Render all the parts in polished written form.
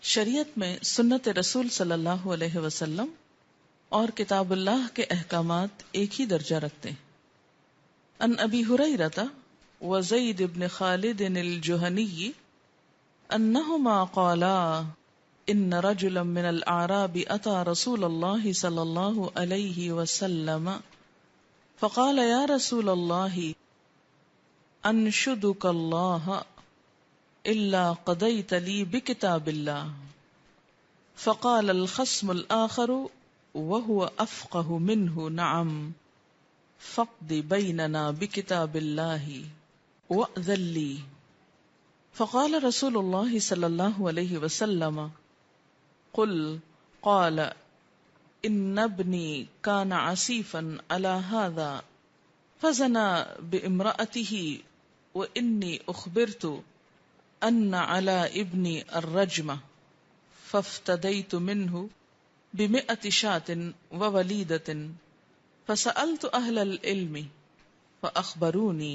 شریعت میں سنت رسول صلی اللہ علیہ وسلم اور کتاب اللہ کے احکامات ایک ہی درجہ رکھتے ہیں۔ ان ابی ہریرہ وزید بن خالد الجہنی انہما قالا ان رجلا من الاعراب اتى رسول اللہ صلی اللہ علیہ وسلم فقال یا رسول اللہ انشدک اللہ الا قضیت لی بکتاب اللہ فقال الخصم الآخر وهو افقه منه نعم فاقض بیننا بکتاب اللہ وأذن لی فقال رسول اللہ صلی اللہ علیہ وسلم قل قال ان ابنی کان عسیفا علی هذا فزنا بامرأته وانی اخبرت ان علی ابنی الرجم فافتدیت منه ب100 شاة ووليدة فسألت اہل العلم فاخبرونی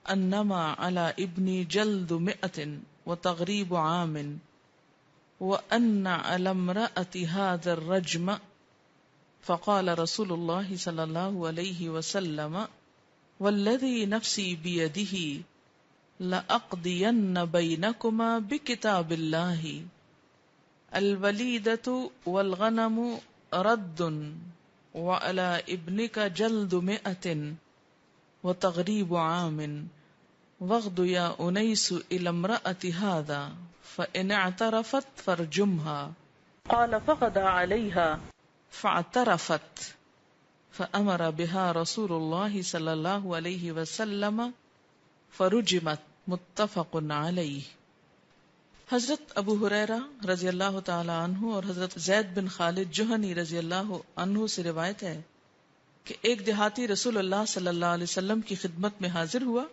انما على ابنی جلد 100 وتغریب عام وان على امرأة هذا الرجم فقال رسول الله صلی اللہ علیہ وسلم والذی نفسی بیدہ لأقضین بینکما بکتاب اللہ الولیدة والغنم رد وعلى ابنك جلد 100 وتغریب عام واغد یا انیس الى امرأة هذا فإن اعترفت فارجمها قال فغدا عليها فاعترفت فأمر بها رسول اللہ صلی اللہ علیہ وسلم فرجمت متفق علیہ۔ حضرت ابو ہریرہ رضی اللہ تعالی عنہ اور حضرت زید بن خالد جہنی رضی اللہ عنہ سے روایت ہے کہ ایک دیہاتی رسول اللہ صلی اللہ علیہ وسلم کی خدمت میں حاضر ہوا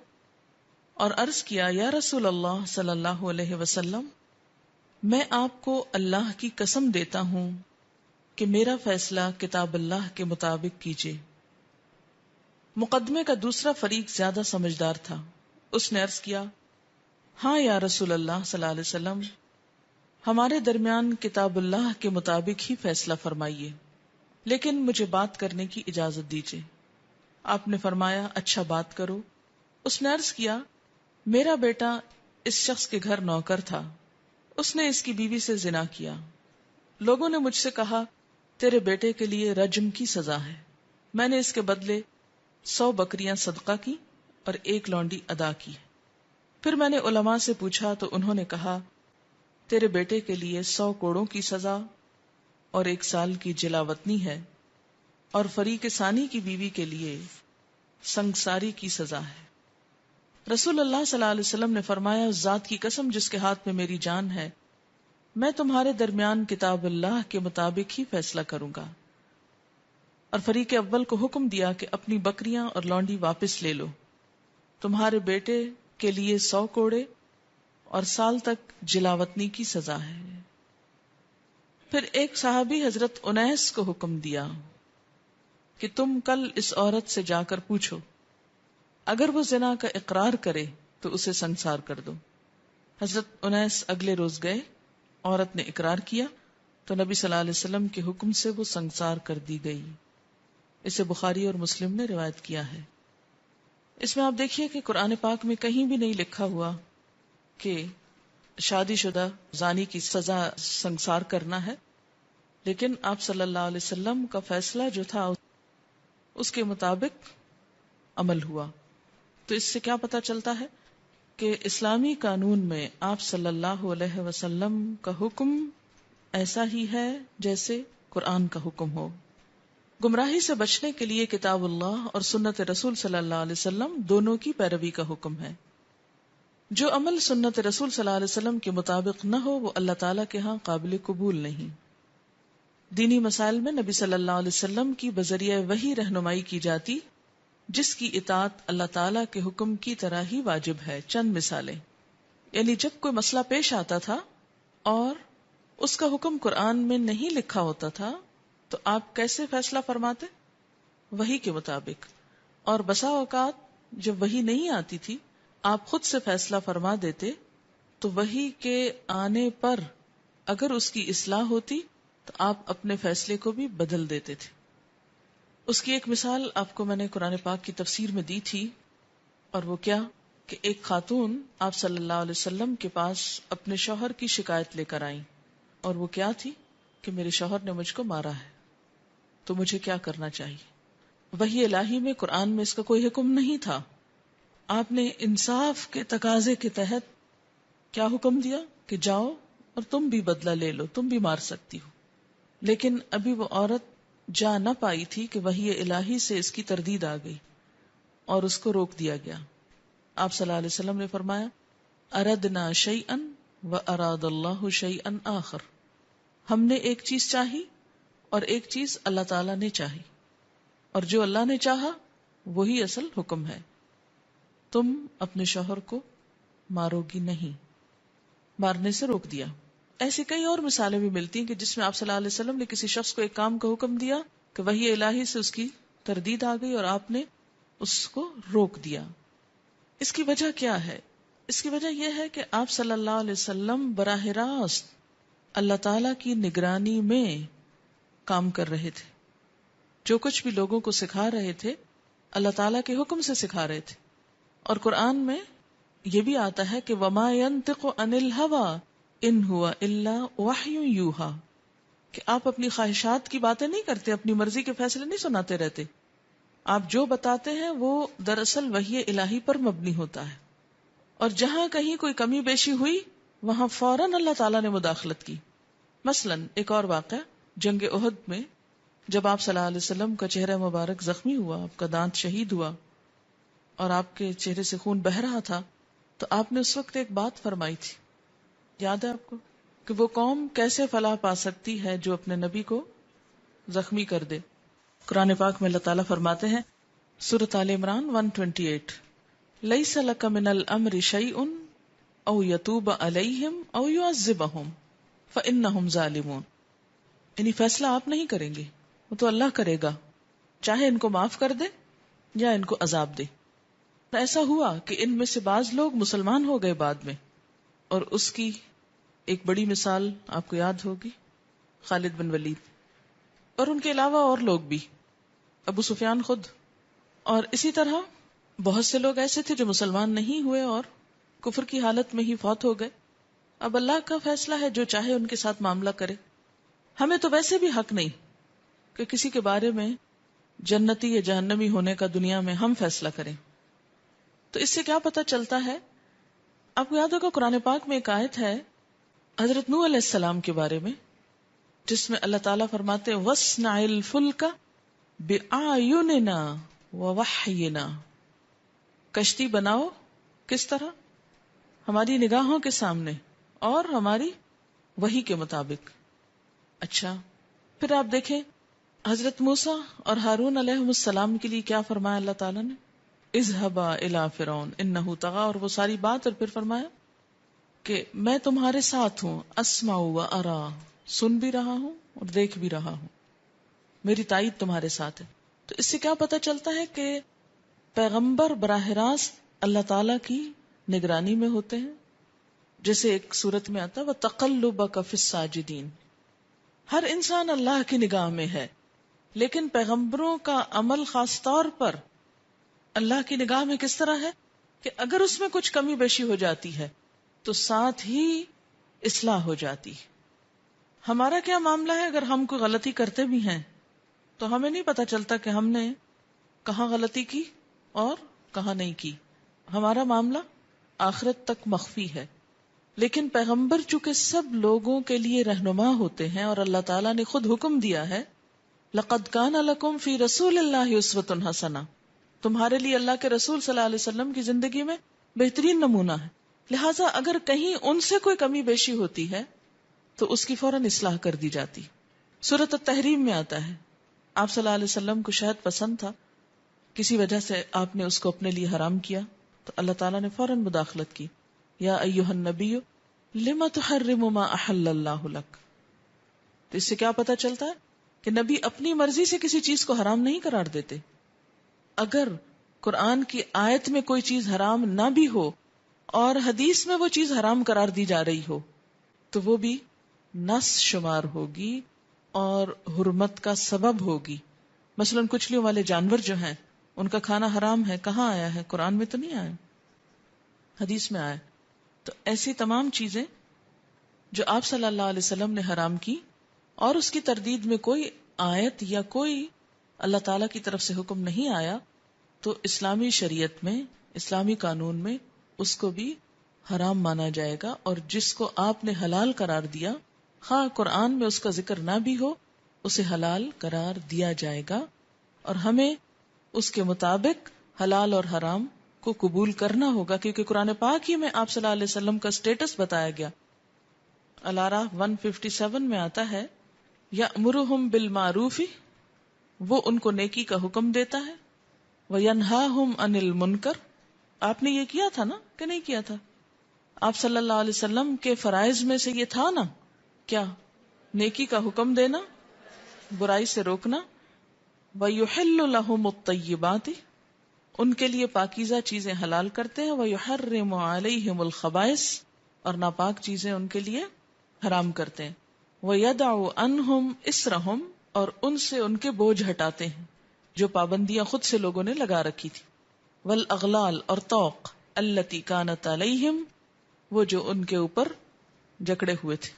اور عرض کیا یا رسول اللہ صلی اللہ علیہ وسلم میں آپ کو اللہ کی قسم دیتا ہوں کہ میرا فیصلہ کتاب اللہ کے مطابق کیجیے۔ مقدمے کا دوسرا فریق زیادہ سمجھدار تھا، اس نے عرض کیا ہاں یا رسول اللہ صلی اللہ علیہ وسلم ہمارے درمیان کتاب اللہ کے مطابق ہی فیصلہ فرمائیے، لیکن مجھے بات کرنے کی اجازت دیجیے۔ آپ نے فرمایا اچھا بات کرو۔ اس نے عرض کیا میرا بیٹا اس شخص کے گھر نوکر تھا، اس نے اس کی بیوی سے زنا کیا۔ لوگوں نے مجھ سے کہا تیرے بیٹے کے لیے رجم کی سزا ہے۔ میں نے اس کے بدلے 100 بکریاں صدقہ کی اور 1 لونڈی ادا کی۔ پھر میں نے علماء سے پوچھا تو انہوں نے کہا تیرے بیٹے کے لیے 100 کوڑوں کی سزا اور 1 سال کی جلاوطنی ہے، اور فریق ثانی کی بیوی کے لیے سنگساری کی سزا ہے۔ رسول اللہ صلی اللہ علیہ وسلم نے فرمایا اس ذات کی قسم جس کے ہاتھ میں میری جان ہے، میں تمہارے درمیان کتاب اللہ کے مطابق ہی فیصلہ کروں گا۔ اور فریق اول کو حکم دیا کہ اپنی بکریاں اور لونڈی واپس لے لو، تمہارے بیٹے کے لیے 100 کوڑے اور سال تک جلاوطنی کی سزا ہے۔ پھر ایک صحابی حضرت انیس کو حکم دیا کہ تم کل اس عورت سے جا کر پوچھو، اگر وہ زنا کا اقرار کرے تو اسے سنسار کر دو۔ حضرت انیس اگلے روز گئے، عورت نے اقرار کیا تو نبی صلی اللہ علیہ وسلم کے حکم سے وہ سنسار کر دی گئی۔ اسے بخاری اور مسلم نے روایت کیا ہے۔ اس میں آپ دیکھیے کہ قرآن پاک میں کہیں بھی نہیں لکھا ہوا کہ شادی شدہ زانی کی سزا سنسار کرنا ہے، لیکن آپ صلی اللہ علیہ وسلم کا فیصلہ جو تھا اس کے مطابق عمل ہوا۔ تو اس سے کیا پتہ چلتا ہے کہ اسلامی قانون میں آپ صلی اللہ علیہ وسلم کا حکم ایسا ہی ہے جیسے قرآن کا حکم ہو۔ گمراہی سے بچنے کے لیے کتاب اللہ اور سنت رسول صلی اللہ علیہ وسلم دونوں کی پیروی کا حکم ہے۔ جو عمل سنت رسول صلی اللہ علیہ وسلم کے مطابق نہ ہو وہ اللہ تعالیٰ کے ہاں قابل قبول نہیں۔ دینی مسائل میں نبی صلی اللہ علیہ وسلم کی بذریعہ وحی رہنمائی کی جاتی، جس کی اطاعت اللہ تعالیٰ کے حکم کی طرح ہی واجب ہے۔ چند مثالیں، یعنی جب کوئی مسئلہ پیش آتا تھا اور اس کا حکم قرآن میں نہیں لکھا ہوتا تھا تو آپ کیسے فیصلہ فرماتے؟ وحی کے مطابق۔ اور بسا اوقات جب وحی نہیں آتی تھی آپ خود سے فیصلہ فرما دیتے تو وحی کے آنے پر اگر اس کی اصلاح ہوتی تو آپ اپنے فیصلے کو بھی بدل دیتے تھے. اس کی ایک مثال آپ کو میں نے قرآن پاک کی تفسیر میں دی تھی، اور وہ کیا کہ ایک خاتون آپ صلی اللہ علیہ وسلم کے پاس اپنے شوہر کی شکایت لے کر آئیں، اور وہ کیا تھی کہ میرے شوہر نے مجھ کو مارا ہے، تو مجھے کیا کرنا چاہیے. وحی الہی میں قرآن میں اس کا کوئی حکم نہیں تھا. آپ نے انصاف کے تقاضے کے تحت کیا حکم دیا کہ جاؤ اور تم بھی بدلہ لے لو، تم بھی مار سکتی ہو. لیکن ابھی وہ عورت جا نہ پائی تھی کہ وحی الہی سے اس کی تردید آ گئی اور اس کو روک دیا گیا. آپ صلی اللہ علیہ وسلم نے فرمایا اردنا شیئا و اراد اللہ شیئا آخر. ہم نے ایک چیز چاہی اور ایک چیز اللہ تعالیٰ نے چاہی، اور جو اللہ نے چاہا وہی اصل حکم ہے. تم اپنے شوہر کو مارو گی نہیں، مارنے سے روک دیا. ایسی کئی اور مثالیں بھی ملتی ہیں کہ جس میں آپ صلی اللہ علیہ وسلم نے کسی شخص کو ایک کام کا حکم دیا کہ وحی الہی سے اس کی تردید آ گئی اور آپ نے اس کو روک دیا. اس کی وجہ کیا ہے؟ اس کی وجہ یہ ہے کہ آپ صلی اللہ علیہ وسلم براہ راست اللہ تعالی کی نگرانی میں کام کر رہے تھے. جو کچھ بھی لوگوں کو سکھا رہے تھے اللہ تعالیٰ کے حکم سے سکھا رہے تھے. اور قرآن میں یہ بھی آتا ہے کہ وما ينطق عن الهوى ان هو الا وحی یوحی، کہ آپ اپنی خواہشات کی باتیں نہیں کرتے، اپنی مرضی کے فیصلے نہیں سناتے رہتے. آپ جو بتاتے ہیں وہ دراصل وحی الہی پر مبنی ہوتا ہے. اور جہاں کہیں کوئی کمی بیشی ہوئی وہاں فوراً اللہ تعالیٰ نے مداخلت کی. مثلا ایک اور واقعہ جنگ احد میں جب آپ صلی اللہ علیہ وسلم کا چہرہ مبارک زخمی ہوا، آپ کا دانت شہید ہوا اور آپ کے چہرے سے خون بہہ رہا تھا، تو آپ نے اس وقت ایک بات فرمائی تھی، یاد ہے آپ کو، کہ وہ قوم کیسے فلاح پا سکتی ہے جو اپنے نبی کو زخمی کر دے. قرآن پاک میں اللہ تعالیٰ فرماتے ہیں سورۃ آل عمران 128 لیس لک من الامر شیء او یتوب علیہم او یعذبہم فانہم ظالمون. یعنی فیصلہ آپ نہیں کریں گے، وہ تو اللہ کرے گا، چاہے ان کو معاف کر دے یا ان کو عذاب دے. ایسا ہوا کہ ان میں سے بعض لوگ مسلمان ہو گئے بعد میں، اور اس کی ایک بڑی مثال آپ کو یاد ہوگی خالد بن ولید، اور ان کے علاوہ اور لوگ بھی، ابو سفیان خود. اور اسی طرح بہت سے لوگ ایسے تھے جو مسلمان نہیں ہوئے اور کفر کی حالت میں ہی فوت ہو گئے. اب اللہ کا فیصلہ ہے، جو چاہے ان کے ساتھ معاملہ کرے. ہمیں تو ویسے بھی حق نہیں کہ کسی کے بارے میں جنتی یا جہنمی ہونے کا دنیا میں ہم فیصلہ کریں. تو اس سے کیا پتہ چلتا ہے؟ آپ کو یاد ہوگا قرآن پاک میں ایک آیت ہے حضرت نوح علیہ السلام کے بارے میں، جس میں اللہ تعالیٰ فرماتے وَاصْنَعِ الْفُلْكَ بِأَعْيُنِنَا وَوَحْيِنَا. کشتی بناؤ کس طرح؟ ہماری نگاہوں کے سامنے اور ہماری وحی کے مطابق. اچھا، پھر آپ دیکھیں حضرت موسیٰ اور ہارون علیہ السلام کے لیے کیا فرمایا اللہ تعالیٰ نے؟ اذهبا الى فرعون انه طغى، اور وہ ساری بات، اور پھر فرمایا کہ میں تمہارے ساتھ ہوں، اسمع و ارا، سن بھی رہا ہوں اور دیکھ بھی رہا ہوں، میری تائید تمہارے ساتھ ہے. تو اس سے کیا پتہ چلتا ہے کہ پیغمبر براہ راست اللہ تعالی کی نگرانی میں ہوتے ہیں. جیسے ایک صورت میں آتا ہے وَتَقَلُّبَكَ فِي السَّاجِدِينَ، ہر انسان اللہ کی نگاہ میں ہے، لیکن پیغمبروں کا عمل خاص طور پر اللہ کی نگاہ میں کس طرح ہے کہ اگر اس میں کچھ کمی بیشی ہو جاتی ہے تو ساتھ ہی اصلاح ہو جاتی. ہمارا کیا معاملہ ہے؟ اگر ہم کوئی غلطی کرتے بھی ہیں تو ہمیں نہیں پتا چلتا کہ ہم نے کہاں غلطی کی اور کہاں نہیں کی. ہمارا معاملہ آخرت تک مخفی ہے. لیکن پیغمبر چونکہ سب لوگوں کے لیے رہنما ہوتے ہیں اور اللہ تعالیٰ نے خود حکم دیا ہے لَقَدْ كَانَ لَكُمْ فِي رَسُولِ اللَّهِ أُسْوَةٌ حَسَنَةٌ، تمہارے لیے اللہ کے رسول صلی اللہ علیہ وسلم کی زندگی میں بہترین نمونہ ہے. لہٰذا اگر کہیں ان سے کوئی کمی بیشی ہوتی ہے تو اس کی فوراً اصلاح کر دی جاتی. سورۃ التحریم میں آتا ہے آپ صلی اللہ علیہ وسلم کو شہد پسند تھا، کسی وجہ سے آپ نے اس کو اپنے لیے حرام کیا تو اللہ تعالیٰ نے فوراً مداخلت کی، یا ایھا النبی لم تحرم ما احل اللہ لک. تو اس سے کیا پتہ چلتا ہے کہ نبی اپنی مرضی سے کسی چیز کو حرام نہیں قرار دیتے. اگر قرآن کی آیت میں کوئی چیز حرام نہ بھی ہو اور حدیث میں وہ چیز حرام قرار دی جا رہی ہو تو وہ بھی نس شمار ہوگی اور حرمت کا سبب ہوگی. مثلاً کچلیوں والے جانور جو ہیں ان کا کھانا حرام ہے. کہاں آیا ہے؟ قرآن میں تو نہیں آیا، حدیث میں آیا. تو ایسی تمام چیزیں جو آپ صلی اللہ علیہ وسلم نے حرام کی اور اس کی تردید میں کوئی آیت یا کوئی اللہ تعالی کی طرف سے حکم نہیں آیا، تو اسلامی شریعت میں، اسلامی قانون میں اس کو بھی حرام مانا جائے گا. اور جس کو آپ نے حلال قرار دیا، خواہ قرآن میں اس کا ذکر نہ بھی ہو، اسے حلال قرار دیا جائے گا. اور ہمیں اس کے مطابق حلال اور حرام کو قبول کرنا ہوگا، کیونکہ قرآن پاک ہی میں آپ صلی اللہ علیہ وسلم کا سٹیٹس بتایا گیا. الاعراف 157 میں آتا ہے یأمرہم بالمعروف، وہ ان کو نیکی کا حکم دیتا ہے، وینہاہم عن المنکر. آپ نے یہ کیا تھا نا کہ نہیں کیا تھا؟ آپ صلی اللہ علیہ وسلم کے فرائض میں سے یہ تھا نا، کیا؟ نیکی کا حکم دینا، برائی سے روکنا. وَيُحِلُّ لَهُمُ الطَّيِّبَاتِ، ان کے لیے پاکیزہ چیزیں حلال کرتے ہیں. وَيُحَرِّمُ عَلَيْهِمُ الْخَبَائِثَ، اور ناپاک چیزیں ان کے لیے حرام کرتے ہیں. وَيَدَعُ عَنْهُمْ إِسْرَهُمْ، اور ان سے ان کے بوجھ ہٹاتے ہیں جو پابندیاں خود سے لوگوں نے لگا رکھی تھی. وَالْأَغْلَالَ، اور طوق، الَّتِي كَانَتْ عَلَيْهِمْ، وہ جو ان کے اوپر جکڑے ہوئے تھے.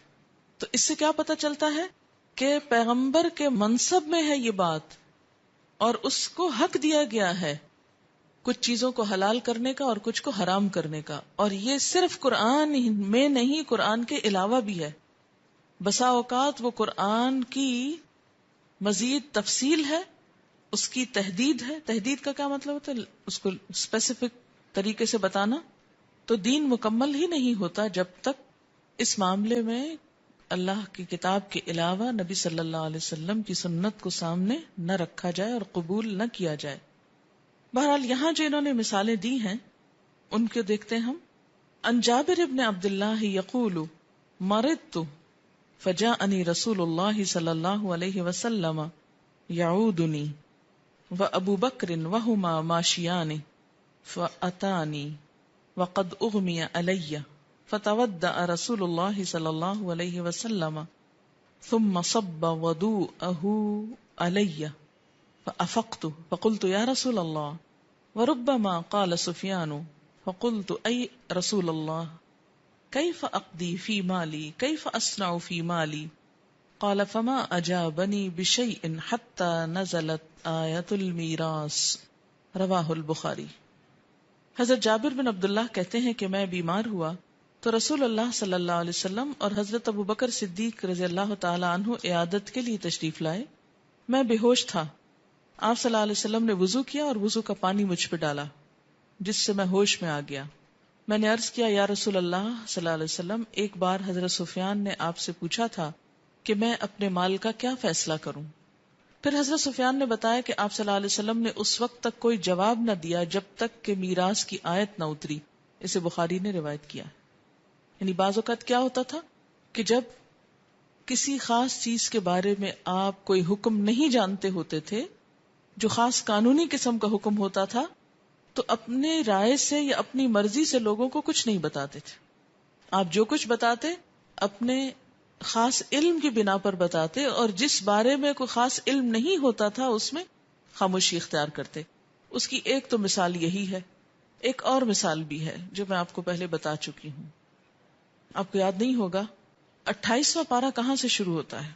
تو اس سے کیا پتہ چلتا ہے کہ پیغمبر کے منصب میں ہے یہ بات، اور اس کو حق دیا گیا ہے کچھ چیزوں کو حلال کرنے کا اور کچھ کو حرام کرنے کا. اور یہ صرف قرآن میں نہیں، قرآن کے علاوہ بھی ہے. بسا اوقات وہ قرآن کی مزید تفصیل ہے، اس کی تحدید ہے. تحدید کا کیا مطلب ہوتا ہے؟ اس کو اسپیسیفک طریقے سے بتانا. تو دین مکمل ہی نہیں ہوتا جب تک اس معاملے میں اللہ کی کتاب کے علاوہ نبی صلی اللہ علیہ وسلم کی سنت کو سامنے نہ رکھا جائے اور قبول نہ کیا جائے. بہرحال یہاں جو انہوں نے مثالیں دی ہیں ان کو دیکھتے ہیں ہم. عن جابر ابن عبد اللہ یقول مرضت فجاءنی رسول اللہ صلی اللہ علیہ وسلم یعودنی وابو بکر وہما ماشیان فاتانی وقد اغمی علی فتودع رسول اللہ صلی اللہ علیہ وسلم ثم صب وضوءه علی فافقت فقلت یا رسول اللہ. وربما قال سفیان فقلت ای رسول اللہ کیف اقضی فی مالی کیف اصنع فی مالی قال فما اجابنی بشیء حتی نزلت آیت المیراث. رواہ البخاری. حضرت جابر بن عبداللہ کہتے ہیں کہ میں بیمار ہوا تو رسول اللہ صلی اللہ علیہ وسلم اور حضرت ابو بکر صدیق رضی اللہ تعالی عنہ عیادت کے لیے تشریف لائے. میں بے ہوش تھا. آپ صلی اللہ علیہ وسلم نے وضو کیا اور وضو کا پانی مجھ پہ ڈالا جس سے میں ہوش میں آ گیا. میں نے عرض کیا یا رسول اللہ صلی اللہ علیہ وسلم، ایک بار حضرت سفیان نے آپ سے پوچھا تھا کہ میں اپنے مال کا کیا فیصلہ کروں. پھر حضرت سفیان نے بتایا کہ آپ صلی اللہ علیہ وسلم نے اس وقت تک کوئی جواب نہ دیا جب تک کہ میراث کی آیت نہ اتری. اسے بخاری نے روایت کیا. یعنی بعض اوقات کیا ہوتا تھا کہ جب کسی خاص چیز کے بارے میں آپ کوئی حکم نہیں جانتے ہوتے تھے، جو خاص قانونی قسم کا حکم ہوتا تھا، تو اپنے رائے سے یا اپنی مرضی سے لوگوں کو کچھ نہیں بتاتے تھے. آپ جو کچھ بتاتے اپنے خاص علم کی بنا پر بتاتے، اور جس بارے میں کوئی خاص علم نہیں ہوتا تھا اس میں خاموشی اختیار کرتے. اس کی ایک تو مثال یہی ہے. ایک اور مثال بھی ہے جو میں آپ کو پہلے بتا چکی ہوں. آپ کو یاد نہیں ہوگا 28واں پارہ کہاں سے شروع ہوتا ہے؟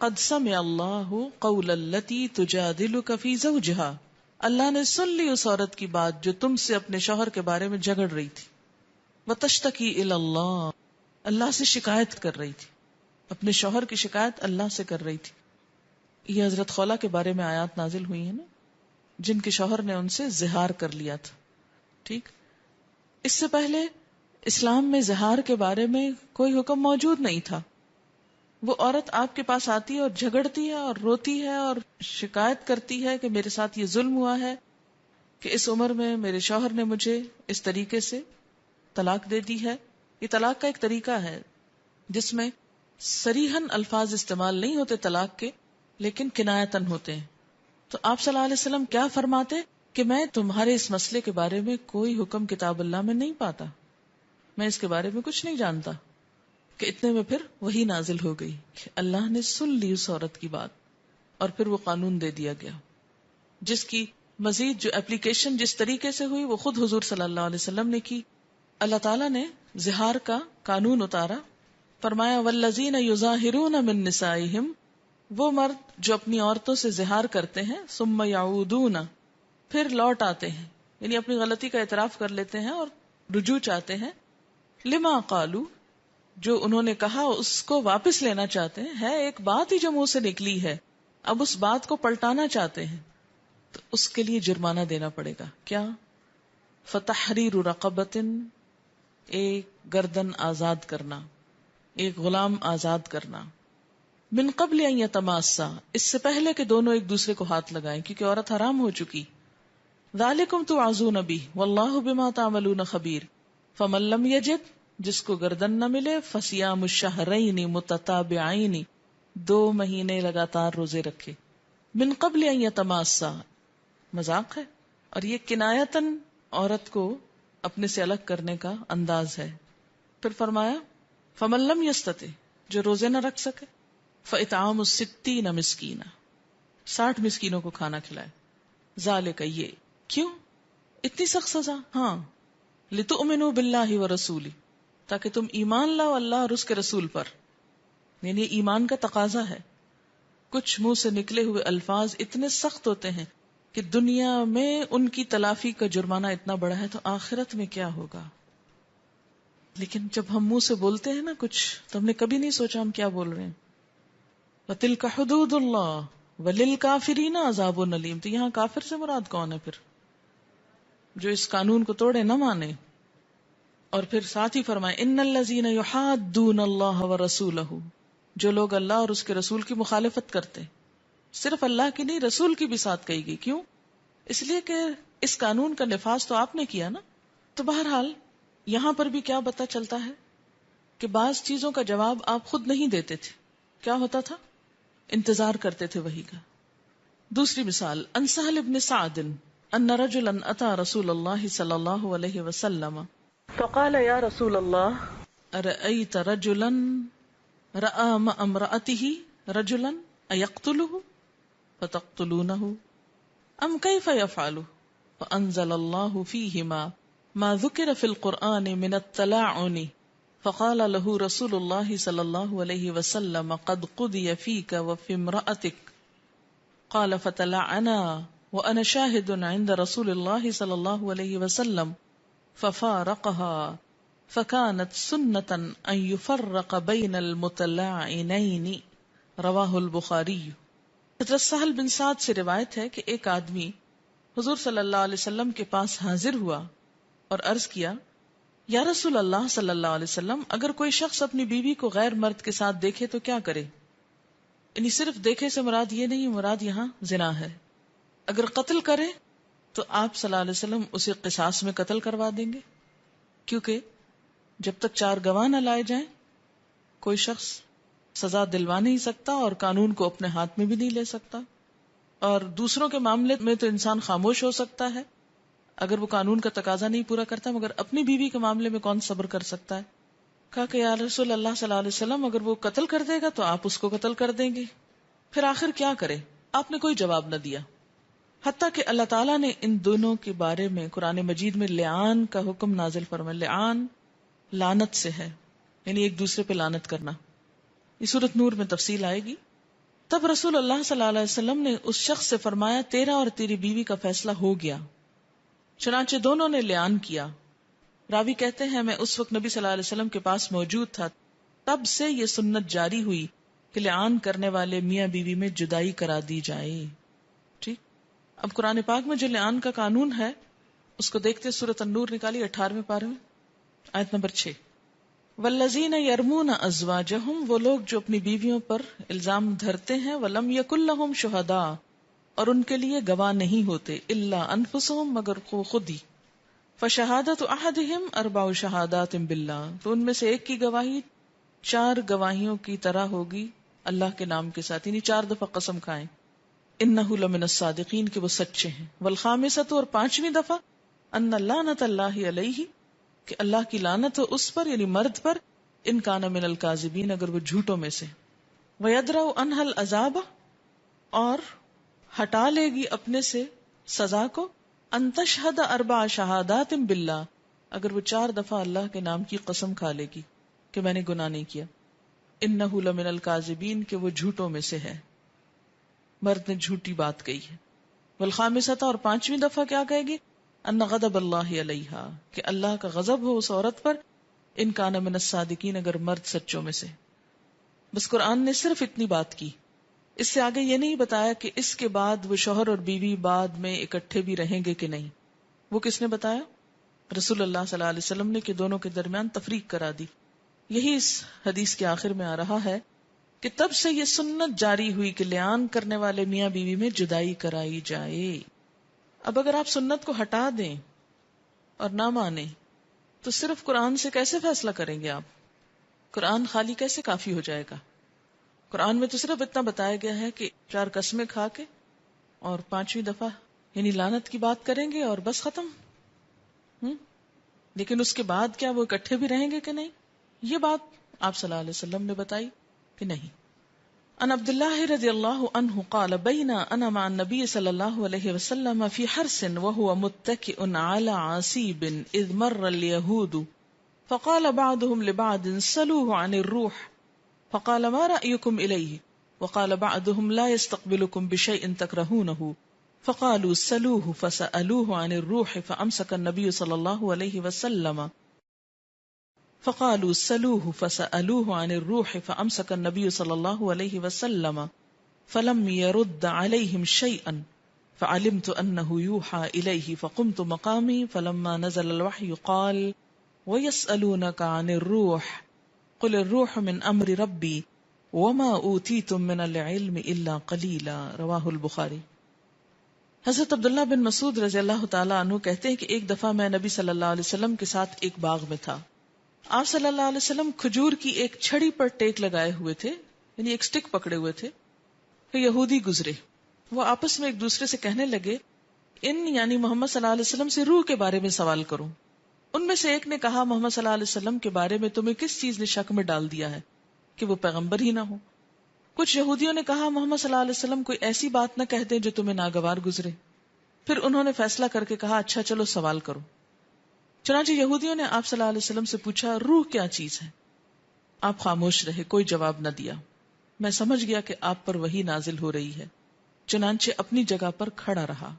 قد سمع اللہ قول التی تجادلک فی زوجہا. اللہ نے سن لی اس عورت کی بات جو تم سے اپنے شوہر کے بارے میں جھگڑ رہی تھی. وتشتکی الی اللہ، اللہ سے شکایت کر رہی تھی، اپنے شوہر کی شکایت اللہ سے کر رہی تھی. یہ حضرت خولہ کے بارے میں آیات نازل ہوئی ہیں نا، جن کے شوہر نے ان سے زہار کر لیا تھا. ٹھیک، اس سے پہلے اسلام میں زہار کے بارے میں کوئی حکم موجود نہیں تھا. وہ عورت آپ کے پاس آتی ہے اور جھگڑتی ہے اور روتی ہے اور شکایت کرتی ہے کہ میرے ساتھ یہ ظلم ہوا ہے کہ اس عمر میں میرے شوہر نے مجھے اس طریقے سے طلاق دے دی ہے. یہ طلاق کا ایک طریقہ ہے جس میں صریحاً الفاظ استعمال نہیں ہوتے طلاق کے، لیکن کنایتاً ہوتے ہیں. تو آپ صلی اللہ علیہ وسلم کیا فرماتے کہ میں تمہارے اس مسئلے کے بارے میں کوئی حکم کتاب اللہ میں نہیں پاتا، میں اس کے بارے میں کچھ نہیں جانتا. کہ اتنے میں پھر وہی نازل ہو گئی کہ اللہ نے سن لی اس عورت کی بات، اور پھر وہ قانون دے دیا گیا جس کی مزید جو اپلیکیشن جس طریقے سے ہوئی وہ خود حضور صلی اللہ علیہ وسلم نے کی. اللہ تعالیٰ نے زہار کا قانون اتارا، فرمایا والذین یظاہرون من نسائہم، وہ مرد جو اپنی عورتوں سے زہار کرتے ہیں، ثم یعودون، پھر لوٹ آتے ہیں، یعنی اپنی غلطی کا اعتراف کر لیتے ہیں اور رجوع چاہتے ہیں، لما قالو، جو انہوں نے کہا اس کو واپس لینا چاہتے ہیں، ہے ایک بات ہی جو منہ سے نکلی ہے، اب اس بات کو پلٹانا چاہتے ہیں، تو اس کے لیے جرمانہ دینا پڑے گا. کیا؟ فتحریر رقبۃ، ایک گردن آزاد کرنا، ایک غلام آزاد کرنا، من قبل ان یتماسا، اس سے پہلے کہ دونوں ایک دوسرے کو ہاتھ لگائیں، کیونکہ عورت حرام ہو چکی. ذالکم توعظون بہ واللہ بما تعملون خبیر، فمن لم یجد، جس کو گردن نہ ملے، فصیام الشہرین متتابعین، 2 مہینے لگاتار روزے رکھے. من قبل ان یتماسا مذاق ہے، اور یہ کنایتاً عورت کو اپنے سے الگ کرنے کا انداز ہے. پھر فرمایا فمن لم یستطع، جو روزے نہ رکھ سکے، فاطعام 60 مسکینا، 60 مسکینوں کو کھانا کھلائے. ذالک، یہ کیوں اتنی سخت سزا؟ ہاں، لتؤمنوا باللہ ورسولہ، تاکہ تم ایمان لاؤ اللہ اور اس کے رسول پر، یعنی ایمان کا تقاضا ہے. کچھ منہ سے نکلے ہوئے الفاظ اتنے سخت ہوتے ہیں کہ دنیا میں ان کی تلافی کا جرمانہ اتنا بڑا ہے، تو آخرت میں کیا ہوگا. لیکن جب ہم منہ سے بولتے ہیں نا کچھ، تو ہم نے کبھی نہیں سوچا ہم کیا بول رہے ہیں. وَتِلْكَ حُدُودُ اللَّهِ وَلِلْكَافِرِينَ عَذَابٌ أَلِيمٌ، تو یہاں کافر سے مراد کون ہے پھر؟ جو اس قانون کو توڑے، نہ مانے. اور پھر ساتھ ہی فرمائے إِنَّ الَّذِينَ يُحَادُّونَ اللَّهَ وَرَسُولَهُ، جو لوگ اللہ اور اس کے رسول کی مخالفت کرتے، صرف اللہ کی نہیں رسول کی بھی ساتھ کہی گئی. کیوں؟ اس لیے کہ اس قانون کا نفاذ تو آپ نے کیا نا. تو بہرحال یہاں پر بھی کیا پتہ چلتا ہے کہ بعض چیزوں کا جواب آپ خود نہیں دیتے تھے. کیا ہوتا تھا؟ انتظار کرتے تھے وحی کا. دوسری مثال، ان سہل بن سعد ان رجلا اتى رسول اللہ صلی اللہ علیہ وسلم فقال یا رسول اللہ ارأیت رجلا رأى مع امرأته رجلا ایقتله فتقتلونه ام کیف یفعل؟ فانزل اللہ فیہما ما ذکر فی القرآن من التلاعن فقال له رسول اللہ صلی اللہ علیہ وسلم قد قضی فیک وفی امرأتک قال فتلعنا وانا شاہد عند رسول اللہ صلی اللہ علیہ وسلم ففارقها فكانت سنة ان يفرق بين المتلاعنين. رواہ البخاری. حضرت سہل بن سعد سے روایت ہے کہ ایک آدمی حضور صلی اللہ علیہ وسلم کے پاس حاضر ہوا اور عرض کیا، یا رسول اللہ صلی اللہ علیہ وسلم، اگر کوئی شخص اپنی بیوی کو غیر مرد کے ساتھ دیکھے تو کیا کرے؟ یعنی صرف دیکھے سے مراد یہ نہیں، مراد یہاں زنا ہے. اگر قتل کرے تو آپ صلی اللہ علیہ وسلم اسے قصاص میں قتل کروا دیں گے، کیونکہ جب تک 4 گواہ نہ لائے جائیں کوئی شخص سزا دلوا نہیں سکتا اور قانون کو اپنے ہاتھ میں بھی نہیں لے سکتا. اور دوسروں کے معاملے میں تو انسان خاموش ہو سکتا ہے اگر وہ قانون کا تقاضا نہیں پورا کرتا، مگر اپنی بیوی کے معاملے میں کون صبر کر سکتا ہے؟ کہا کہ یا رسول اللہ صلی اللہ علیہ وسلم، اگر وہ قتل کر دے گا تو آپ اس کو قتل کر دیں گے. پھر آخر کیا کرے؟ آپ نے کوئی جواب نہ دیا، حتیٰ کہ اللہ تعالیٰ نے ان دونوں کے بارے میں قرآن مجید میں لعان کا حکم نازل فرمایا. لعان لعنت سے ہے، یعنی ایک دوسرے پہ لعنت کرنا. یہ سورۃ نور میں تفصیل آئے گی. تب رسول اللہ صلی اللہ علیہ وسلم نے اس شخص سے فرمایا، تیرا اور تیری بیوی کا فیصلہ ہو گیا. چنانچہ دونوں نے لعان کیا. راوی کہتے ہیں میں اس وقت نبی صلی اللہ علیہ وسلم کے پاس موجود تھا، تب سے یہ سنت جاری ہوئی کہ لعان کرنے والے میاں بیوی میں جدائی کرا دی جائے. ٹھیک. اب قرآن پاک میں جو لعان کا قانون ہے اس کو دیکھتے سورۃ النور نکالی 18ویں پارے میں آیت نمبر 6. والذین یرمون ازواجہم، وہ لوگ جو اپنی بیویوں پر الزام دھرتے ہیں، ولم یکن لہم شہداء، اور ان کے لیے گواہ نہیں ہوتے، الا انفسہم، مگر خود ہی. فشہادت احدہم 4 شہادات باللہ، تو ان میں سے ایک کی گواہی 4 گواہیوں کی طرح ہوگی اللہ کے نام کے ساتھ، یعنی 4 دفعہ قسم کھائیں انہ لمن الصادقین، کہ وہ سچے ہیں. والخامسۃ، اور 5ویں دفعہ ان لعنت اللہ علیہ، کہ اللہ کی لعنت ہو اس پر، یعنی مرد پر، ان کان من الکاذبین، اگر وہ جھوٹوں میں سے، ویدرأ عنہا العذاب، اور ہٹا لے گی اپنے سے سزا کو، ان تشہد اربع شہادات باللہ، اگر وہ 4 دفعہ اللہ کے نام کی قسم کھا لے گی کہ میں نے گناہ نہیں کیا، انہ لمن الکاذبین، کہ وہ جھوٹوں میں سے ہے، مرد نے جھوٹی بات کہی ہے، والخامسۃ، اور 5ویں دفعہ کیا کہے گی، ان غضب اللہ علیہا، کہ اللہ کا غضب ہو اس عورت پر، ان کان من الصادقین، اگر مرد سچوں میں سے۔ بس قرآن نے صرف اتنی بات کی، اس سے آگے یہ نہیں بتایا کہ اس کے بعد وہ شوہر اور بیوی بعد میں اکٹھے بھی رہیں گے کہ نہیں۔ وہ کس نے بتایا؟ رسول اللہ صلی اللہ علیہ وسلم نے، کہ دونوں کے درمیان تفریق کرا دی۔ یہی اس حدیث کے آخر میں آ رہا ہے کہ تب سے یہ سنت جاری ہوئی کہ لعان کرنے والے میاں بیوی میں جدائی کرائی جائے۔ اب اگر آپ سنت کو ہٹا دیں اور نہ مانیں تو صرف قرآن سے کیسے فیصلہ کریں گے آپ؟ قرآن خالی کیسے کافی ہو جائے گا؟ قرآن میں تو صرف اتنا بتایا گیا ہے کہ 4 قسمیں کھا کے اور 5ویں دفعہ یعنی لعنت کی بات کریں گے اور بس ختم۔ لیکن اس کے بعد کیا وہ اکٹھے بھی رہیں گے کہ نہیں؟ یہ بات آپ صلی اللہ علیہ وسلم نے بتائی کہ نہیں۔ ان عبد اللہ رضی اللہ عنہ قال بین انا مع النبی صلی اللہ علیہ وسلم فی حرس وهو متکئ علی عصیب اذ مر اليہود فقال بعضهم لبعض سلوه عن الروح فقال ما رأيكم إليه وقال بعضهم لا يستقبلكم بشيء تكرهونه فقالوا سلوه فسألوه عن الروح فأمسك النبي صلى الله عليه وسلم فقالوا سلوه فسألوه عن الروح فأمسك النبي صلى الله عليه وسلم فلم يرد عليهم شيئا فعلمت أنه يوحى إليه فقمت مقامي فلما نزل الوحي قال ويسألونك عن الروح قل الروح من امر ربی وما اوتیتم من العلم الا قلیلا، رواہ البخاری۔ حضرت عبداللہ بن مسعود رضی اللہ تعالیٰ عنہ کہتے ہیں کہ ایک دفعہ میں نبی صلی اللہ علیہ وسلم کے ساتھ ایک باغ میں تھا۔ آپ صلی اللہ علیہ وسلم کھجور کی ایک چھڑی پر ٹیک لگائے ہوئے تھے، یعنی ایک سٹک پکڑے ہوئے تھے، کہ یہودی گزرے۔ وہ آپس میں ایک دوسرے سے کہنے لگے، ان یعنی محمد صلی اللہ علیہ وسلم سے روح کے بارے میں سوال کروں۔ ان میں سے ایک نے کہا، محمد صلی اللہ علیہ وسلم کے بارے میں تمہیں کس چیز نے شک میں ڈال دیا ہے کہ وہ پیغمبر ہی نہ ہو؟ کچھ یہودیوں نے کہا، محمد صلی اللہ علیہ وسلم کوئی ایسی بات نہ کہہ دیں جو تمہیں ناگوار گزرے۔ پھر انہوں نے فیصلہ کر کے کہا، اچھا چلو سوال کرو۔ چنانچہ یہودیوں نے آپ صلی اللہ علیہ وسلم سے پوچھا، روح کیا چیز ہے؟ آپ خاموش رہے، کوئی جواب نہ دیا۔ میں سمجھ گیا کہ آپ پر وحی نازل ہو رہی ہے، چنانچہ اپنی جگہ پر کھڑا رہا۔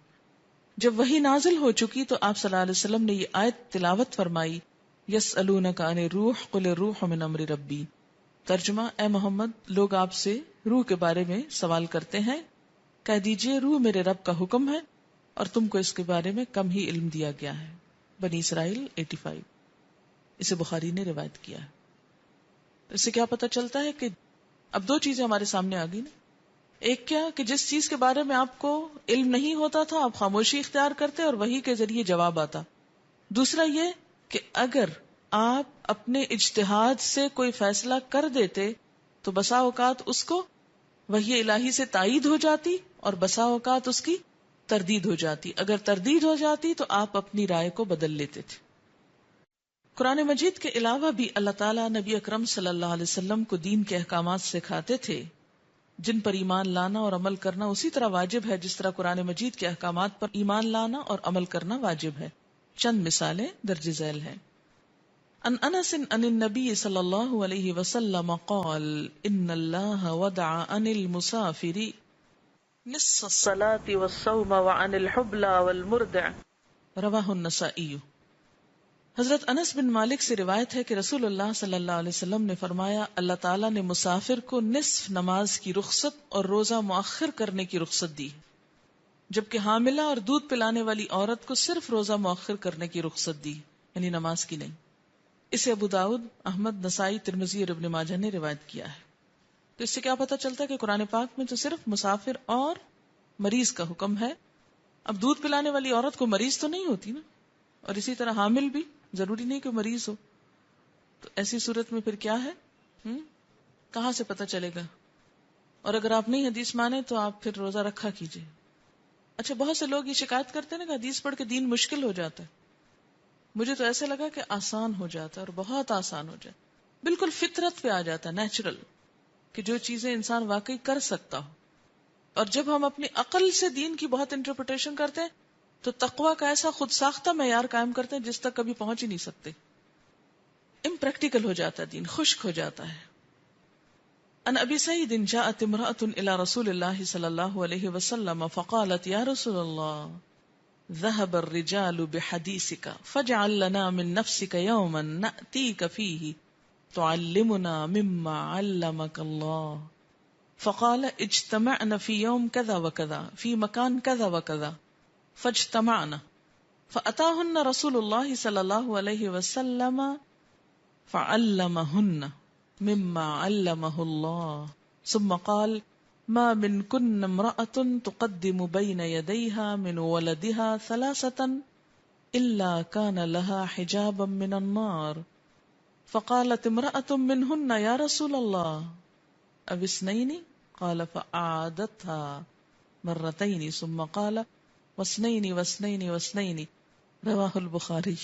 جب وحی نازل ہو چکی تو آپ صلی اللہ علیہ وسلم نے یہ آیت تلاوت فرمائی، یسألونک عن الروح قل الروح من امر ربی۔ ترجمہ، اے محمد، لوگ آپ سے روح کے بارے میں سوال کرتے ہیں، کہہ دیجئے روح میرے رب کا حکم ہے اور تم کو اس کے بارے میں کم ہی علم دیا گیا ہے۔ بنی اسرائیل 85۔ اسے بخاری نے روایت کیا ہے۔ اس سے کیا پتہ چلتا ہے کہ اب 2 چیزیں ہمارے سامنے آ گئی نا۔ ایک کیا کہ جس چیز کے بارے میں آپ کو علم نہیں ہوتا تھا آپ خاموشی اختیار کرتے اور وحی کے ذریعے جواب آتا۔ دوسرا یہ کہ اگر آپ اپنے اجتہاد سے کوئی فیصلہ کر دیتے تو بسا اوقات اس کو وحی الہی سے تائید ہو جاتی اور بسا اوقات اس کی تردید ہو جاتی۔ اگر تردید ہو جاتی تو آپ اپنی رائے کو بدل لیتے تھے۔ قرآن مجید کے علاوہ بھی اللہ تعالیٰ نبی اکرم صلی اللہ علیہ وسلم کو دین کے احکامات سکھاتے تھے جن پر ایمان لانا اور عمل کرنا اسی طرح واجب ہے جس طرح قرآن مجید کے احکامات پر ایمان لانا اور عمل کرنا واجب ہے۔ چند مثالیں درج ذیل ہیں۔ ان انس عن النبی صلی اللہ علیہ وسلم قال ان اللہ وضع عن المسافر نصف الصلاة والصوم وعن الحبلى والمرضع، رواہ النسائی۔ حضرت انس بن مالک سے روایت ہے کہ رسول اللہ صلی اللہ علیہ وسلم نے فرمایا، اللہ تعالیٰ نے مسافر کو نصف نماز کی رخصت اور روزہ مؤخر کرنے کی رخصت دی، جبکہ حاملہ اور دودھ پلانے والی عورت کو صرف روزہ مؤخر کرنے کی رخصت دی، یعنی نماز کی نہیں۔ اسے ابو داؤد، احمد، نسائی، ترمذی اور ابن ماجہ نے روایت کیا ہے۔ تو اس سے کیا پتہ چلتا ہے کہ قرآن پاک میں تو صرف مسافر اور مریض کا حکم ہے۔ اب دودھ پلانے والی عورت کو مریض تو نہیں ہوتی نا، اور اسی طرح حامل بھی ضروری نہیں کہ مریض ہو، تو ایسی صورت میں پھر کیا ہے؟ کہاں سے پتہ چلے گا؟ اور اگر آپ نہیں حدیث مانے تو آپ پھر روزہ رکھا کیجئے۔ اچھا، بہت سے لوگ یہ شکایت کرتے ہیں نا کہ حدیث پڑھ کے دین مشکل ہو جاتا ہے۔ مجھے تو ایسے لگا کہ آسان ہو جاتا ہے اور بہت آسان ہو جاتا ہے۔ بالکل فطرت پہ آ جاتا ہے، نیچرل، کہ جو چیزیں انسان واقعی کر سکتا ہو. اور جب ہم اپنی عقل سے دین کی بہت انٹرپریٹیشن کرتے ہیں تو تقوی کا ایسا خود ساختہ معیار قائم کرتے ہیں جس تک کبھی پہنچ ہی نہیں سکتے. امپریکٹیکل ہو جاتا ہے دین، خشک ہو جاتا ہے. ان ابی سعید جاءت امرأة الى رسول اللہ صلی اللہ علیہ وسلم فقالت یا رسول اللہ ذهب الرجال بحديثك فاجعل لنا من نفسك يوما نأتيك فيه تعلمنا مما علمك الله. فقال اجتمعنا في يوم كذا وكذا في مكان كذا وكذا فاجتمعنا فأتاهن رسول الله صلى الله عليه وسلم فعلمهن مما علمه الله ثم قال ما منكن امرأة تقدم بين يديها من ولدها 3 إلا كان لها حجابا من النار. فقالت امرأة منهن يا رسول الله أو 2؟ قال فأعادتها 2 ثم قال 2 و2 رواہ البخاری.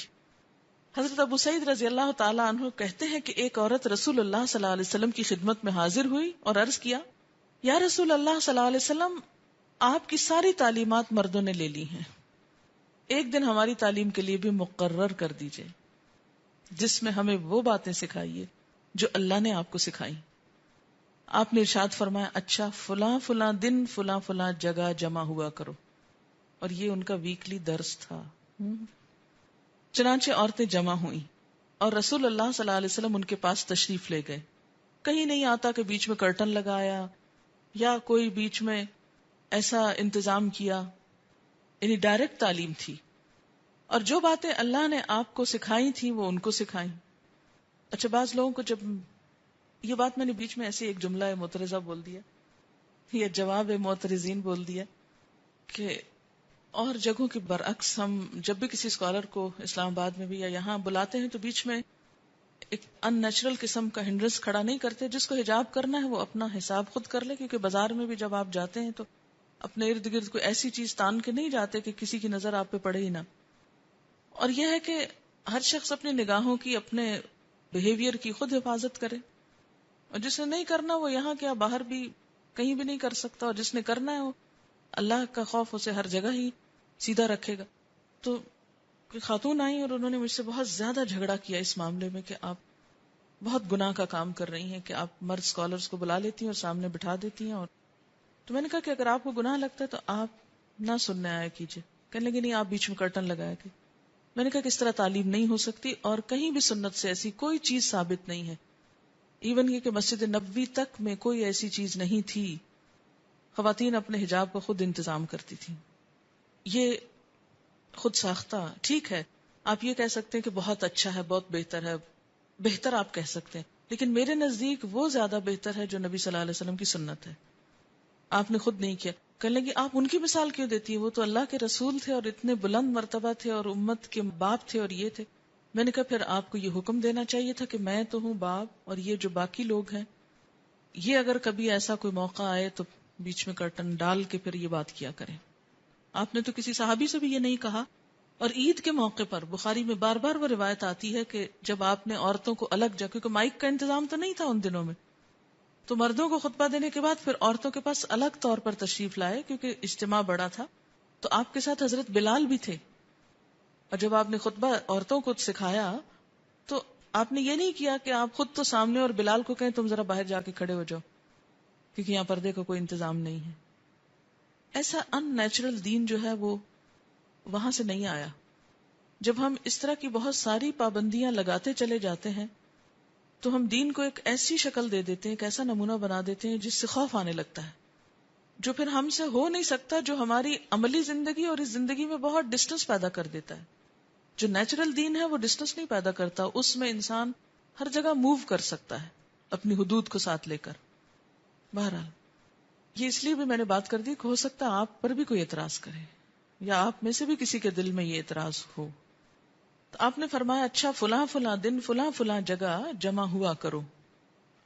حضرت ابو سعید رضی اللہ تعالی عنہ کہتے ہیں کہ ایک عورت رسول اللہ صلی اللہ علیہ وسلم کی خدمت میں حاضر ہوئی اور عرض کیا یا رسول اللہ صلی اللہ علیہ وسلم آپ کی ساری تعلیمات مردوں نے لے لی ہیں، ایک دن ہماری تعلیم کے لیے بھی مقرر کر دیجئے جس میں ہمیں وہ باتیں سکھائیے جو اللہ نے آپ کو سکھائی. آپ نے ارشاد فرمایا اچھا فلاں فلاں دن فلاں فلاں جگہ جمع ہوا کرو، اور یہ ان کا ویکلی درس تھا. چنانچہ عورتیں جمع ہوئیں اور رسول اللہ صلی اللہ علیہ وسلم ان کے پاس تشریف لے گئے. کہیں نہیں آتا کہ بیچ میں کرٹن لگایا یا کوئی بیچ میں ایسا انتظام کیا، یعنی ڈائریکٹ تعلیم تھی. اور جو باتیں اللہ نے آپ کو سکھائی تھی وہ ان کو سکھائیں. اچھا بعض لوگوں کو جب یہ بات میں نے بیچ میں ایسے ایک جملہ معترضہ بول دیا یا جواب معترضین بول دیا کہ اور جگہوں کے برعکس ہم جب بھی کسی اسکالر کو اسلام آباد میں بھی یا یہاں بلاتے ہیں تو بیچ میں ایک ان نیچرل قسم کا ہنڈرنس کھڑا نہیں کرتے. جس کو حجاب کرنا ہے وہ اپنا حساب خود کر لے، کیونکہ بازار میں بھی جب آپ جاتے ہیں تو اپنے ارد گرد کوئی ایسی چیز تان کے نہیں جاتے کہ کسی کی نظر آپ پہ پڑے ہی نہ. اور یہ ہے کہ ہر شخص اپنی نگاہوں کی، اپنے بیہیویئر کی خود حفاظت کرے، اور جس نے نہیں کرنا وہ یہاں کیا باہر بھی کہیں بھی نہیں کر سکتا، اور جس نے کرنا ہے وہ اللہ کا خوف اسے ہر جگہ ہی سیدھا رکھے گا. تو خاتون آئی اور انہوں نے مجھ سے بہت زیادہ جھگڑا کیا اس معاملے میں کہ آپ بہت گناہ کا کام کر رہی ہیں کہ آپ مرد اسکالرس کو بلا لیتی ہیں اور سامنے بٹھا دیتی ہیں. اور تو میں نے کہا کہ اگر آپ کو گناہ لگتا ہے تو آپ نہ سننے آیا کیجیے. کہنے لگے نہیں آپ بیچ میں کرٹن لگایا کہ. میں نے کہا کہ اس طرح تعلیم نہیں ہو سکتی، اور کہیں بھی سنت سے ایسی کوئی چیز ثابت نہیں ہے. ایون یہ کہ مسجد نبوی تک میں کوئی ایسی چیز نہیں تھی. خواتین اپنے حجاب کا خود انتظام کرتی تھیں. یہ خود ساختہ ٹھیک ہے، آپ یہ کہہ سکتے ہیں کہ بہت اچھا ہے، بہت بہتر ہے، بہتر آپ کہہ سکتے ہیں، لیکن میرے نزدیک وہ زیادہ بہتر ہے جو نبی صلی اللہ علیہ وسلم کی سنت ہے. آپ نے خود نہیں کیا. کہنے لگی آپ ان کی مثال کیوں دیتی ہیں، وہ تو اللہ کے رسول تھے اور اتنے بلند مرتبہ تھے اور امت کے باپ تھے اور یہ تھے. میں نے کہا پھر آپ کو یہ حکم دینا چاہیے تھا کہ میں تو ہوں باپ، اور یہ جو باقی لوگ ہیں یہ اگر کبھی ایسا کوئی موقع آئے تو بیچ میں کرٹن ڈال کے پھر یہ بات کیا کریں. آپ نے تو کسی صحابی سے بھی یہ نہیں کہا. اور عید کے موقع پر بخاری میں بار بار وہ روایت آتی ہے کہ جب آپ نے عورتوں کو الگ جگہ، کیونکہ مائک کا انتظام تو نہیں تھا ان دنوں میں، تو مردوں کو خطبہ دینے کے بعد پھر عورتوں کے پاس الگ طور پر تشریف لائے کیونکہ اجتماع بڑا تھا. تو آپ کے ساتھ حضرت بلال بھی تھے، اور جب آپ نے خطبہ عورتوں کو سکھایا تو آپ نے یہ نہیں کیا کہ آپ خود تو سامنے اور بلال کو کہیں تم ذرا باہر جا کے کھڑے ہو جاؤ کیونکہ یہاں پردے کا کوئی انتظام نہیں ہے. ایسا ان نیچرل دین جو ہے وہ وہاں سے نہیں آیا. جب ہم اس طرح کی بہت ساری پابندیاں لگاتے چلے جاتے ہیں تو ہم دین کو ایک ایسی شکل دے دیتے ہیں، ایک ایسا نمونہ بنا دیتے ہیں جس سے خوف آنے لگتا ہے، جو پھر ہم سے ہو نہیں سکتا، جو ہماری عملی زندگی اور اس زندگی میں بہت ڈسٹنس پیدا کر دیتا ہے. جو نیچرل دین ہے وہ ڈسٹنس نہیں پیدا کرتا، اس میں انسان ہر جگہ موو کر سکتا ہے اپنی حدود کو ساتھ لے کر. بہرحال یہ اس لیے بھی میں نے بات کر دی کہ ہو سکتا ہے آپ پر بھی کوئی اعتراض کرے یا آپ میں سے بھی کسی کے دل میں یہ اعتراض ہو. تو آپ نے فرمایا اچھا فلاں فلاں دن فلاں فلاں جگہ جمع ہوا کرو.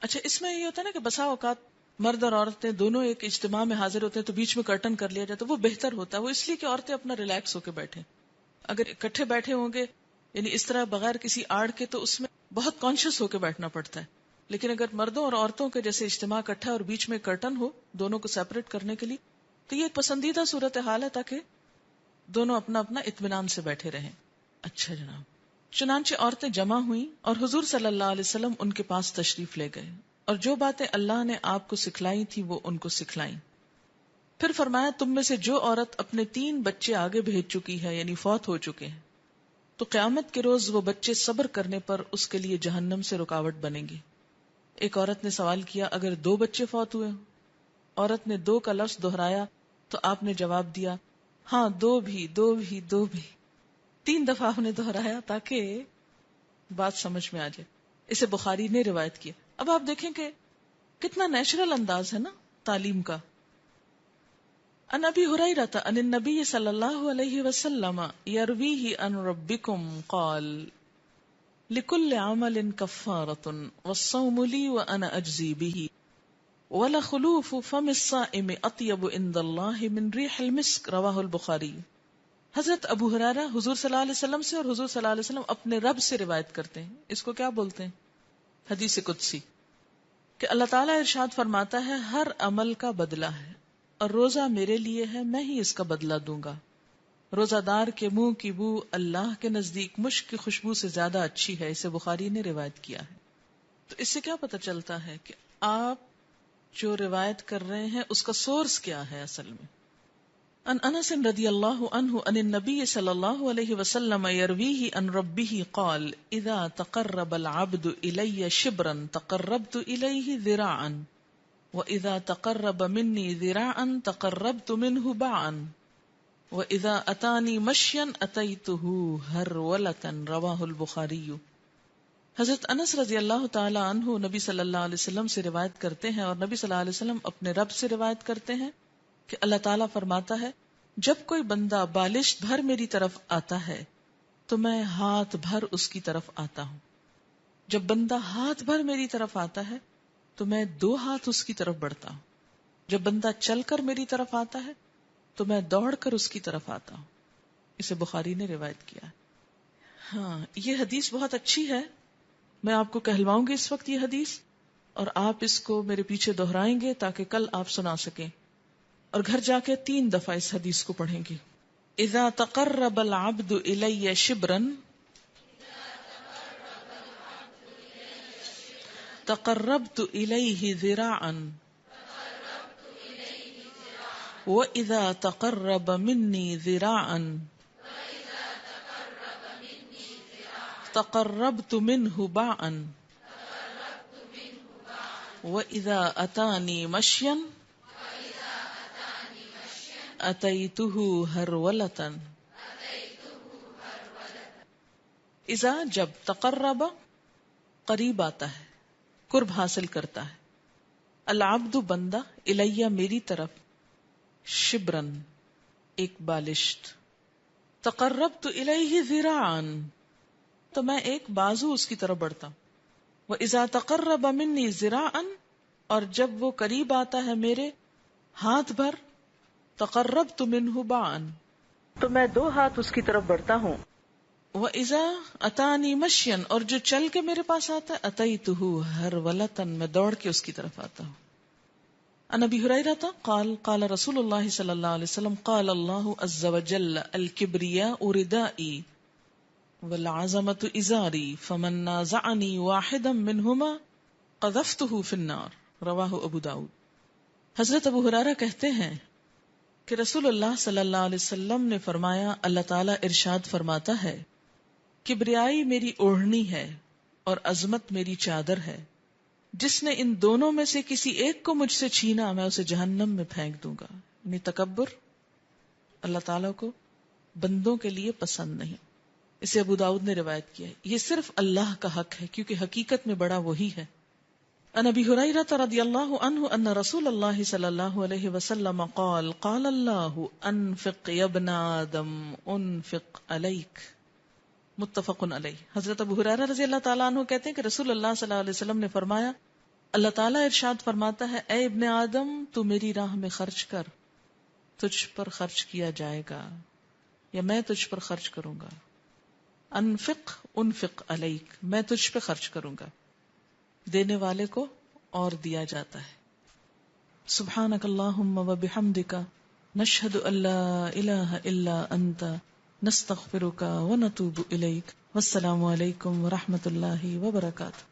اچھا اس میں یہ ہوتا ہے نا کہ بسا اوقات مرد اور عورتیں دونوں ایک اجتماع میں حاضر ہوتے ہیں تو بیچ میں کرٹن کر لیا جاتا ہے، وہ بہتر ہوتا ہے. وہ اس لیے کہ عورتیں اپنا ریلیکس ہو کے بیٹھیں. اگر اکٹھے بیٹھے ہوں گے یعنی اس طرح بغیر کسی آڑ کے تو اس میں بہت کانشیس ہو کے بیٹھنا پڑتا ہے. لیکن اگر مردوں اور عورتوں کے جیسے اجتماع اکٹھا اور بیچ میں کرٹن ہو دونوں کو سیپریٹ کرنے کے لیے، تو یہ ایک پسندیدہ صورتحال ہے تاکہ دونوں اپنا اپنا اطمینان سے بیٹھے رہیں. اچھا جناب. چنانچہ عورتیں جمع ہوئیں اور حضور صلی اللہ علیہ وسلم ان کے پاس تشریف لے گئے اور جو باتیں اللہ نے آپ کو سکھلائی تھی وہ ان کو سکھلائیں. پھر فرمایا تم میں سے جو عورت اپنے 3 بچے آگے بھیج چکی ہے یعنی فوت ہو چکے ہیں تو قیامت کے روز وہ بچے صبر کرنے پر اس کے لیے جہنم سے رکاوٹ بنیں گے. ایک عورت نے سوال کیا اگر 2 بچے فوت ہوئے؟ عورت نے 2 کا لفظ دہرایا تو آپ نے جواب دیا ہاں 2 بھی 2 بھی 2 بھی. 3 دفعہ آپ نے دہرایا تاکہ بات سمجھ میں آ جائے. اسے بخاری نے روایت کیا. اب آپ دیکھیں کہ کتنا نیچرل انداز ہے نا تعلیم کا. ان ابی ہریرہ ان النبی صلی اللہ علیہ وسلم یرویہ ان ربکم قال لکل عمل کفارۃ والصوم لی وانا اجزی بہ ولخلوف فم الصائم اطیب عند اللہ من ریح المسک رواہ البخاری. حضرت ابو ہریرہ حضور صلی اللہ علیہ وسلم سے اور حضور صلی اللہ علیہ وسلم اپنے رب سے روایت کرتے ہیں. اس کو کیا بولتے ہیں؟ حدیث قدسی. کہ اللہ تعالیٰ ارشاد فرماتا ہے ہر عمل کا بدلہ ہے اور روزہ میرے لیے ہے میں ہی اس کا بدلہ دوں گا. روزہ دار کے منہ کی بو اللہ کے نزدیک مشک کی خوشبو سے زیادہ اچھی ہے. اسے بخاری نے روایت کیا ہے. تو اس سے کیا پتہ چلتا ہے کہ آپ جو روایت کر رہے ہیں اس کا سورس کیا ہے اصل میں. ان انس رضی اللہ عنہ ان النبی صلی اللہ علیہ وسلم یرویہ ان ربہ قال اذا تقرب العبد الی شبرا تقربت الیہ ذراعا واذا تقرب منی ذراعا تقربت منہ باعا واذا اتانی مشیا اتیتہ ہرولۃ رواہ البخاری. حضرت انس رضی اللہ تعالی عنہ نبی صلی اللہ علیہ وسلم سے روایت کرتے ہیں اور نبی صلی اللہ علیہ وسلم اپنے رب سے روایت کرتے ہیں کہ اللہ تعالیٰ فرماتا ہے جب کوئی بندہ بالشت بھر میری طرف آتا ہے تو میں ہاتھ بھر اس کی طرف آتا ہوں. جب بندہ ہاتھ بھر میری طرف آتا ہے تو میں 2 ہاتھ اس کی طرف بڑھتا ہوں. جب بندہ چل کر میری طرف آتا ہے تو میں دوڑ کر اس کی طرف آتا ہوں. اسے بخاری نے روایت کیا. ہاں یہ حدیث بہت اچھی ہے. میں آپ کو کہلواؤں گی اس وقت یہ حدیث اور آپ اس کو میرے پیچھے دہرائیں گے تاکہ کل آپ سنا سکیں اور گھر جا کے 3 دفعہ اس حدیث کو پڑھیں گے. اذا تقرب العبد الی شبرا تقربت الیہ ذراعا واذا تقرب منی ذراعا تقربت منہ باعا واذا اتانی مشیا اتیتہ ہرولۃ. اذا جب تقرب قریب آتا ہے قرب حاصل کرتا ہے العبد بندہ الیہ میری طرف شبرن ایک بالشت تقربت الیہ ذراعا تو میں ایک بازو اس کی طرف بڑھتا ہوں. واذا تقرب منی ذراعا اور جب وہ قریب آتا ہے میرے ہاتھ بھر تقربت منہ باعا تو میں 2 ہاتھ اس کی طرف بڑھتا ہوں. وَإِذَا أَتَانِي مَشْيًا اور جو چل کے میرے پاس آتا ہے أَتَيْتُهُ هَرْوَلَةً میں دوڑ کے اس کی طرف آتا ہوں. عن ابی ہریرہ قال قال رسول اللہ صلی اللہ علیہ وسلم قال اللہ عز وجل الکبریاء ردائی والعظمة ازاری فمن نازعنی واحدا منہما قذفته فی النار رواہ ابو داود. حضرت ابو ہریرہ کہتے ہیں کہ رسول اللہ صلی اللہ علیہ وسلم نے فرمایا اللہ تعالیٰ ارشاد فرماتا ہے کبریائی میری اوڑھنی ہے اور عظمت میری چادر ہے. جس نے ان دونوں میں سے کسی ایک کو مجھ سے چھینا میں اسے جہنم میں پھینک دوں گا. یعنی تکبر اللہ تعالیٰ کو بندوں کے لیے پسند نہیں. اسے ابو داؤد نے روایت کیا ہے. یہ صرف اللہ کا حق ہے کیونکہ حقیقت میں بڑا وہی ہے. عن ابی ہریرہ رضی اللہ عنہ ان رسول اللہ صلی اللہ علیہ وسلم قال قال اللہ انفق یا ابن آدم انفق علیک متفق علیہ. حضرت ابو ہریرہ رضی اللہ تعالیٰ عنہ کہتے ہیں کہ رسول اللہ صلی اللہ علیہ وسلم نے فرمایا اللہ تعالیٰ ارشاد فرماتا ہے اے ابن آدم تو میری راہ میں خرچ کر تجھ پر خرچ کیا جائے گا یا میں تجھ پر خرچ کروں گا. انفق انفق علیک، میں تجھ پہ خرچ کروں گا. دینے والے کو اور دیا جاتا ہے. سبحانک اللہم و بحمدک نشہد ان لا الہ الا انت نستغفرک و نتوب الیک. والسلام علیکم ورحمۃ اللہ وبرکاتہ.